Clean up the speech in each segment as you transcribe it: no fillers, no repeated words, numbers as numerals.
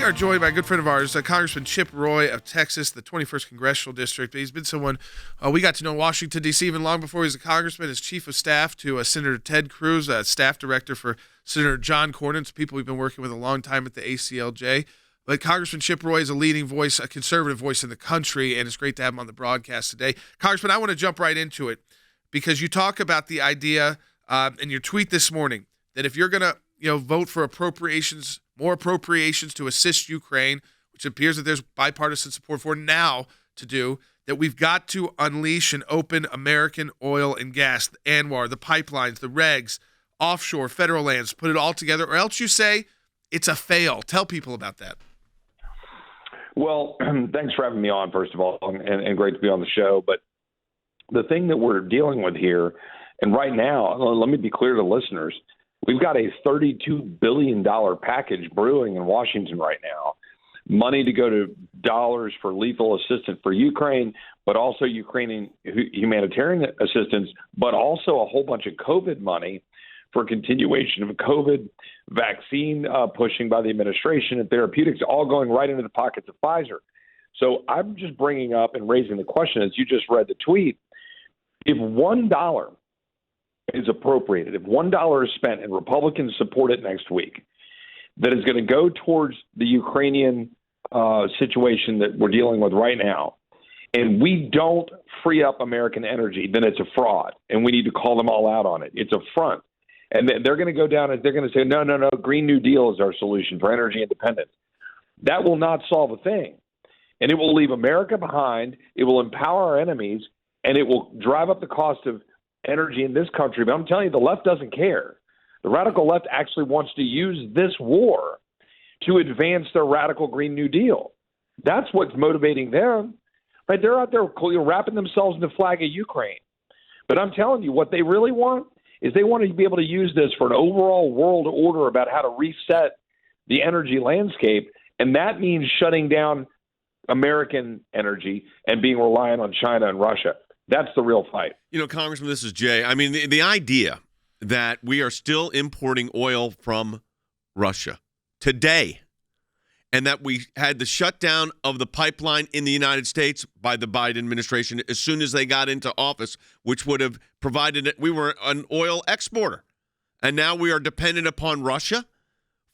We are joined by a good friend of ours, Congressman Chip Roy of Texas, the 21st Congressional District. He's been someone we got to know in Washington, D.C. even long before he was a congressman as chief of staff to Senator Ted Cruz, staff director for Senator John Cornyn. It's people we've been working with a long time at the ACLJ. But Congressman Chip Roy is a leading voice, a conservative voice in the country, and it's great to have him on the broadcast today. Congressman, I want to jump right into it because you talk about the idea in your tweet this morning that if you're going to vote for more appropriations to assist Ukraine, which appears that there's bipartisan support for now to do, that we've got to unleash and open American oil and gas, the ANWR, the pipelines, the regs, offshore, federal lands, put it all together, or else you say it's a fail. Tell people about that. Well, thanks for having me on, first of all, and great to be on the show. But the thing that we're dealing with here, and right now, let me be clear to listeners, we've got a $32 billion package brewing in Washington right now. Money to go to dollars for lethal assistance for Ukraine, but also Ukrainian humanitarian assistance, but also a whole bunch of COVID money for continuation of COVID vaccine pushing by the administration and therapeutics, all going right into the pockets of Pfizer. So I'm just bringing up and raising the question, as you just read the tweet, if $1 is appropriated, if $1 is spent and Republicans support it next week, that is going to go towards the Ukrainian situation that we're dealing with right now, and we don't free up American energy, then it's a fraud, and we need to call them all out on it. It's a front. And they're going to go down and they're going to say, no, Green New Deal is our solution for energy independence. That will not solve a thing. And it will leave America behind. It will empower our enemies, and it will drive up the cost of energy in this country. But I'm telling you, the left doesn't care. The radical left actually wants to use this war to advance their radical Green New Deal. That's what's motivating them. Right? They're out there wrapping themselves in the flag of Ukraine. But I'm telling you, what they really want is they want to be able to use this for an overall world order about how to reset the energy landscape. And that means shutting down American energy and being reliant on China and Russia. That's the real fight. Congressman, this is Jay. I mean, the idea that we are still importing oil from Russia today and that we had the shutdown of the pipeline in the United States by the Biden administration as soon as they got into office, which would have provided it. We were an oil exporter, and now we are dependent upon Russia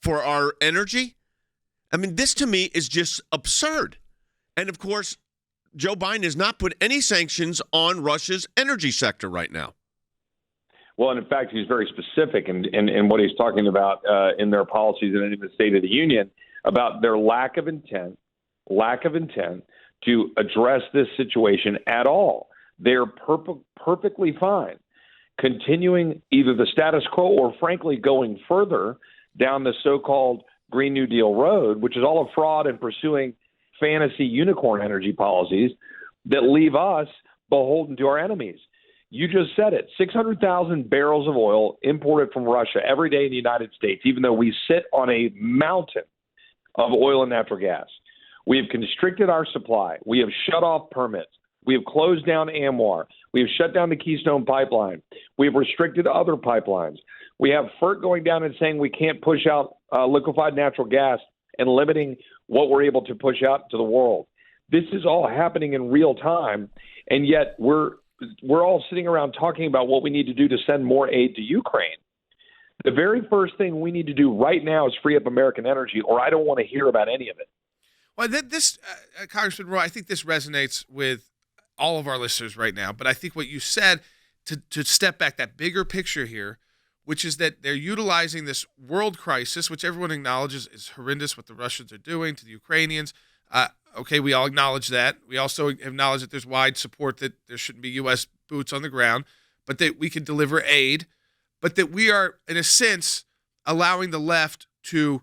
for our energy. I mean, this to me is just absurd. And, of course, Joe Biden has not put any sanctions on Russia's energy sector right now. Well, and in fact, he's very specific in what he's talking about in their policies and in the State of the Union about their lack of intent to address this situation at all. They're perfectly fine continuing either the status quo or, frankly, going further down the so-called Green New Deal road, which is all a fraud and pursuing fantasy unicorn energy policies that leave us beholden to our enemies. You just said it, 600,000 barrels of oil imported from Russia every day in the United States, even though we sit on a mountain of oil and natural gas. We have constricted our supply. We have shut off permits. We have closed down ANWR. We have shut down the Keystone Pipeline. We have restricted other pipelines. We have FERC going down and saying we can't push out liquefied natural gas and limiting what we're able to push out to the world. This is all happening in real time, and yet we're all sitting around talking about what we need to do to send more aid to Ukraine. The very first thing we need to do right now is free up American energy, or I don't want to hear about any of it. Well, this, Congressman Roy, I think this resonates with all of our listeners right now. But I think what you said, to step back, that bigger picture here, which is that they're utilizing this world crisis, which everyone acknowledges is horrendous what the Russians are doing to the Ukrainians. Okay, we all acknowledge that. We also acknowledge that there's wide support that there shouldn't be U.S. boots on the ground, but that we can deliver aid, but that we are, in a sense, allowing the left to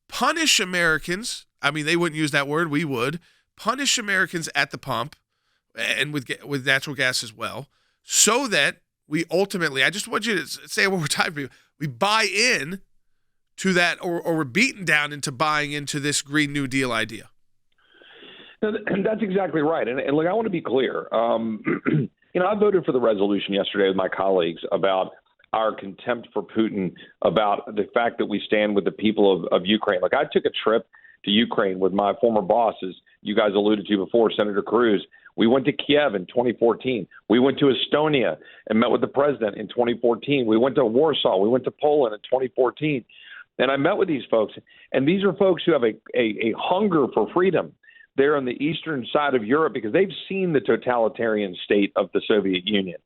punish Americans. I mean, they wouldn't use that word. We would. Punish Americans at the pump and with natural gas as well, so that we ultimately, I just want you to say it one more time for you, we buy in to that, or we're beaten down into buying into this Green New Deal idea. And that's exactly right. And look, I want to be clear. I voted for the resolution yesterday with my colleagues about our contempt for Putin, about the fact that we stand with the people of Ukraine. Like, I took a trip to Ukraine with my former boss, as you guys alluded to before, Senator Cruz. We went to Kiev in 2014. We went to Estonia and met with the president in 2014. We went to Warsaw. We went to Poland in 2014. And I met with these folks, and these are folks who have a hunger for freedom there on the eastern side of Europe because they've seen the totalitarian state of the Soviet Union.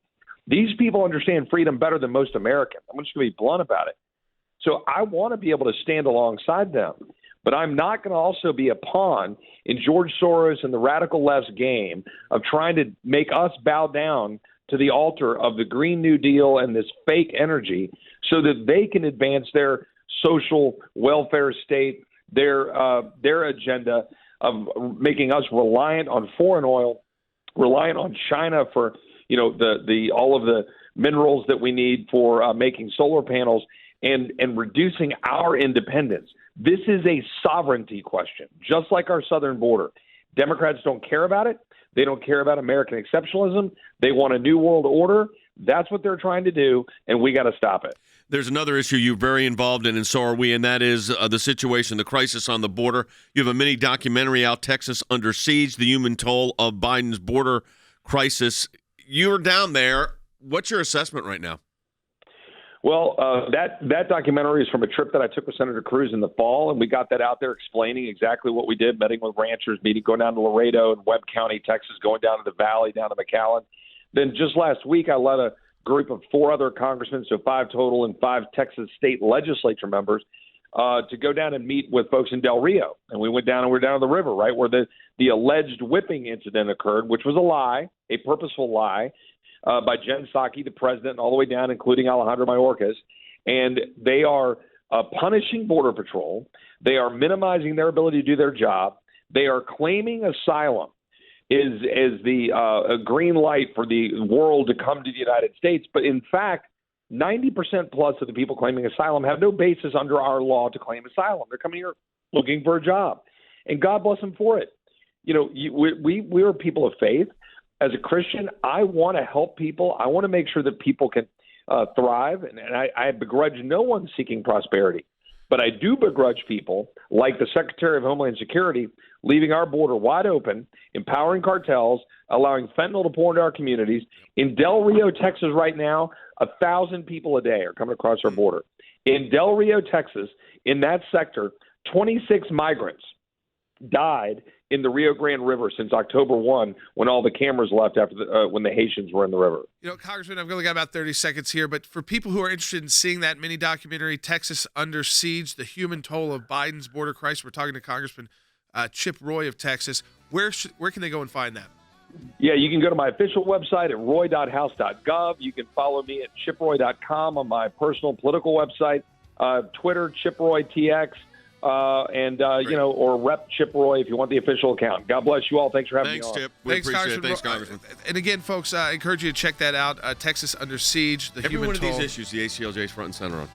These people understand freedom better than most Americans. I'm just going to be blunt about it. So I want to be able to stand alongside them, but I'm not going to also be a pawn in George Soros and the radical left's game of trying to make us bow down to the altar of the Green New Deal and this fake energy so that they can advance their social welfare state, their agenda of making us reliant on foreign oil, reliant on China for the all of the minerals that we need for making solar panels, and reducing our independence. This is a sovereignty question, just like our southern border. Democrats don't care about it. They don't care about American exceptionalism. They want a new world order. That's what they're trying to do, and we got to stop it. There's another issue you're very involved in, and so are we, and that is the situation, the crisis on the border. You have a mini documentary out, Texas Under Siege, the human toll of Biden's border crisis. You're down there. What's your assessment right now? Well, that documentary is from a trip that I took with Senator Cruz in the fall, and we got that out there explaining exactly what we did, meeting with ranchers, going down to Laredo and Webb County, Texas, going down to the valley, down to McAllen. Then just last week, I led a group of 4 other congressmen, so 5 total, and 5 Texas state legislature members to go down and meet with folks in Del Rio. And we went down and we're down the river, right, where the alleged whipping incident occurred, which was a lie, a purposeful lie, by Jen Psaki, the president, all the way down, including Alejandro Mayorkas. And they are punishing Border Patrol. They are minimizing their ability to do their job. They are claiming asylum is the a green light for the world to come to the United States. But in fact, 90% plus of the people claiming asylum have no basis under our law to claim asylum. They're coming here looking for a job. And God bless them for it. We are people of faith. As a Christian, I want to help people. I want to make sure that people can thrive. And I begrudge no one seeking prosperity. But I do begrudge people like the Secretary of Homeland Security leaving our border wide open, empowering cartels, allowing fentanyl to pour into our communities. In Del Rio, Texas right now, 1,000 people a day are coming across our border. In Del Rio, Texas, in that sector, 26 migrants died in the Rio Grande River since October 1 when all the cameras left after when the Haitians were in the river. Congressman, I've only got about 30 seconds here, but for people who are interested in seeing that mini documentary, Texas Under Siege, the human toll of Biden's border crisis, we're talking to Congressman Chip Roy of Texas. Where can they go and find that? Yeah, you can go to my official website at roy.house.gov. You can follow me at chiproy.com on my personal political website, Twitter, ChipRoyTX. Or Rep Chip Roy if you want the official account. God bless you all. Thanks for having me on. Thanks, Chip. We appreciate it. Thanks, Congressman. And again, folks, I encourage you to check that out. Texas Under Siege, the Every human one of toll. these issues, the ACLJ is front and center on.